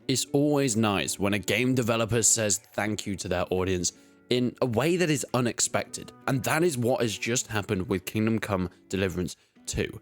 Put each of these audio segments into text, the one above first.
It's always nice when a game developer says thank you to their audience in a way that is unexpected, and that is what has just happened with Kingdom Come Deliverance 2.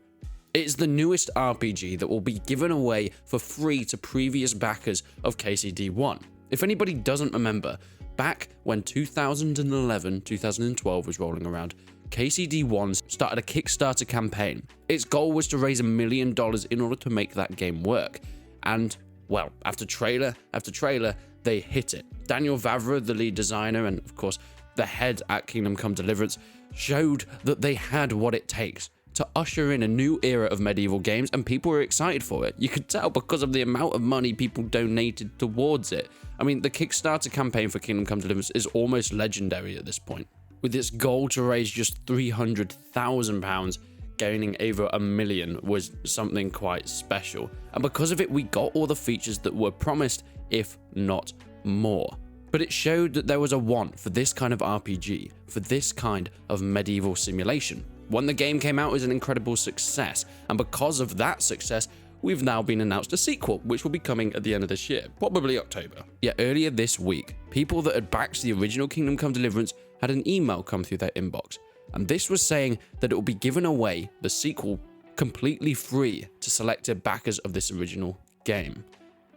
It's the newest RPG that will be given away for free to previous backers of KCD1. If anybody doesn't remember, back when 2011-2012 was rolling around, KCD1 started a Kickstarter campaign. Its goal was to raise $1 million in order to make that game work. And, well, after trailer after trailer, they hit it. Daniel Vavra, the lead designer, and of course, the head at Kingdom Come Deliverance, showed that they had what it takes to usher in a new era of medieval games, and people were excited for it. You could tell because of the amount of money people donated towards it. I mean, the Kickstarter campaign for Kingdom Come Deliverance is almost legendary at this point, with its goal to raise just £300,000, gaining over $1 million was something quite special. And because of it, we got all the features that were promised, if not more. But it showed that there was a want for this kind of RPG, for this kind of medieval simulation. When the game came out, it was an incredible success, and because of that success, we've now been announced a sequel, which will be coming at the end of this year, probably October. Yet earlier this week, people that had backed the original Kingdom Come Deliverance had an email come through their inbox, and this was saying that it will be given away, the sequel, completely free to selected backers of this original game.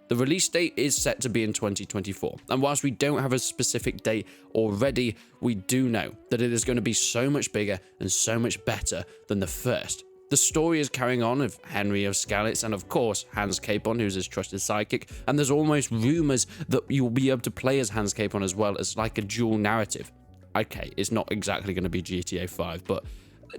The release date is set to be in 2024, and whilst we don't have a specific date already, we do know that it is going to be so much bigger and so much better than the first. The story is carrying on of Henry of Skalitz and of course Hans Capon, who's his trusted sidekick, and there's almost rumours that you'll be able to play as Hans Capon as well as like a dual narrative. Okay, it's not exactly going to be GTA 5, but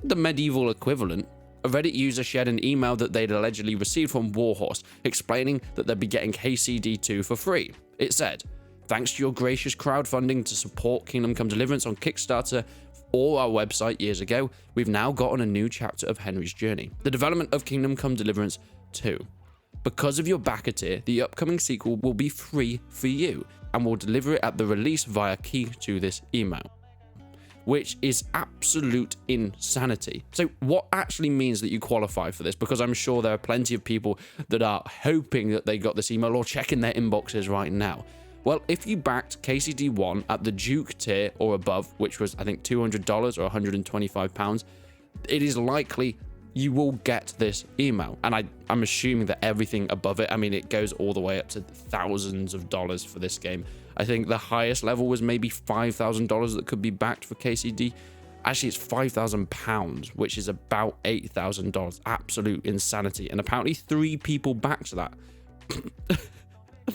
the medieval equivalent. A Reddit user shared an email that they'd allegedly received from Warhorse, explaining that they'd be getting KCD2 for free. It said, "Thanks to your gracious crowdfunding to support Kingdom Come Deliverance on Kickstarter or our website years ago, we've now gotten a new chapter of Henry's journey, the development of Kingdom Come Deliverance 2. Because of your backer tier, the upcoming sequel will be free for you, and we'll deliver it at the release via key to this email." Which is absolute insanity. So what actually means that you qualify for this? Because I'm sure there are plenty of people that are hoping that they got this email or checking their inboxes right now. Well, if you backed KCD1 at the Duke tier or above, which was I think $200 or £125, it is likely you will get this email. And I'm assuming that everything above it, I mean, it goes all the way up to thousands of dollars for this game. I think the highest level was maybe $5,000 that could be backed for KCD. Actually, it's £5,000, which is about $8,000. Absolute insanity. And apparently 3 people backed that.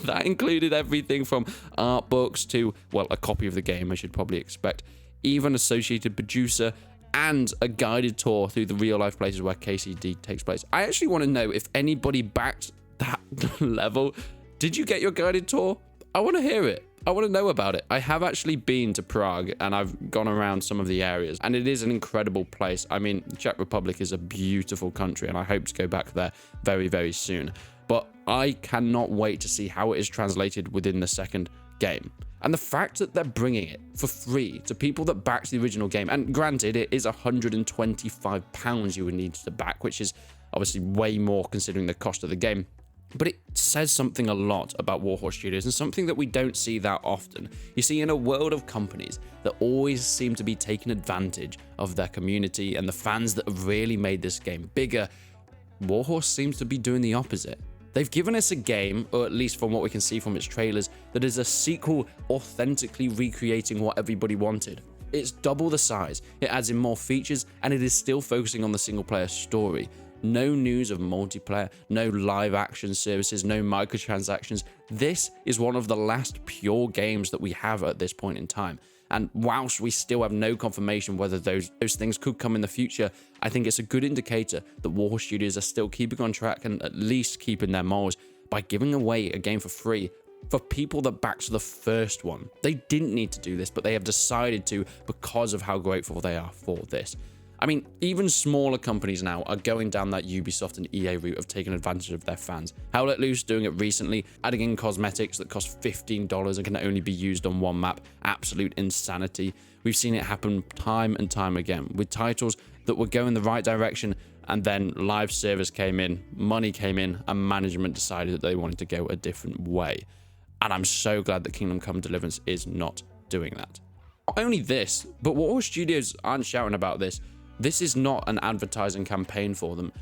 That included everything from art books to, well, a copy of the game, I should probably expect, even associated producer, and a guided tour through the real-life places where KCD takes place. I actually want to know if anybody backed that level. Did you get your guided tour? I want to hear it. I want to know about it. I have actually been to Prague and I've gone around some of the areas, and it is an incredible place. I mean, the Czech Republic is a beautiful country and I hope to go back there very, very soon. But I cannot wait to see how it is translated within the second game. And the fact that they're bringing it for free to people that backed the original game, and granted, it is £125 you would need to back, which is obviously way more considering the cost of the game. But it says something a lot about Warhorse Studios, and something that we don't see that often. You see, in a world of companies that always seem to be taking advantage of their community and the fans that have really made this game bigger, Warhorse seems to be doing the opposite. They've given us a game, or at least from what we can see from its trailers, that is a sequel authentically recreating what everybody wanted. It's double the size, it adds in more features, and it is still focusing on the single-player story. No news of multiplayer, no live action services, no microtransactions. This is one of the last pure games that we have at this point in time. And whilst we still have no confirmation whether those things could come in the future, I think it's a good indicator that Warhorse Studios are still keeping on track and at least keeping their morals by giving away a game for free for people that backed the first one. They didn't need to do this, but they have decided to because of how grateful they are for this. I mean, even smaller companies now are going down that Ubisoft and EA route of taking advantage of their fans. Howl Let Loose doing it recently, adding in cosmetics that cost $15 and can only be used on one map. Absolute insanity. We've seen it happen time and time again with titles that were going the right direction And then live service came in, money came in, and management decided that they wanted to go a different way. And I'm so glad that Kingdom Come Deliverance is not doing that. Not only this, but Warhorse Studios aren't shouting about this. This is not an advertising campaign for them.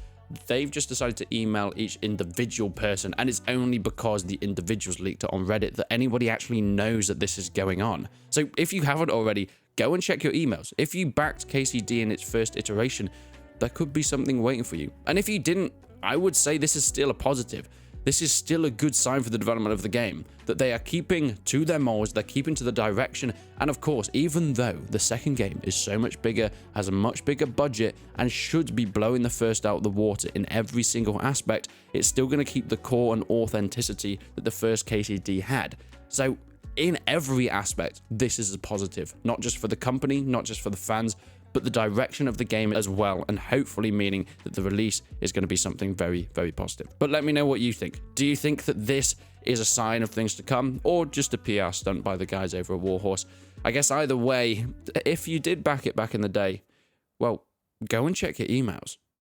They've just decided to email each individual person, and it's only because the individuals leaked it on Reddit that anybody actually knows that this is going on. So if you haven't already, go and check your emails. If you backed KCD in its first iteration, there could be something waiting for you. And if you didn't, I would say this is still a positive. This is still a good sign for the development of the game, that they are keeping to their molds, they're keeping to the direction, and of course, even though the second game is so much bigger, has a much bigger budget, and should be blowing the first out of the water in every single aspect, it's still going to keep the core and authenticity that the first KCD had. So in every aspect, this is a positive, not just for the company, not just for the fans, but the direction of the game as well, and hopefully meaning that the release is going to be something very, very positive. But let me know what you think. Do you think that this is a sign of things to come, or just a PR stunt by the guys over at Warhorse? I guess either way, if you did back it back in the day, well, go and check your emails.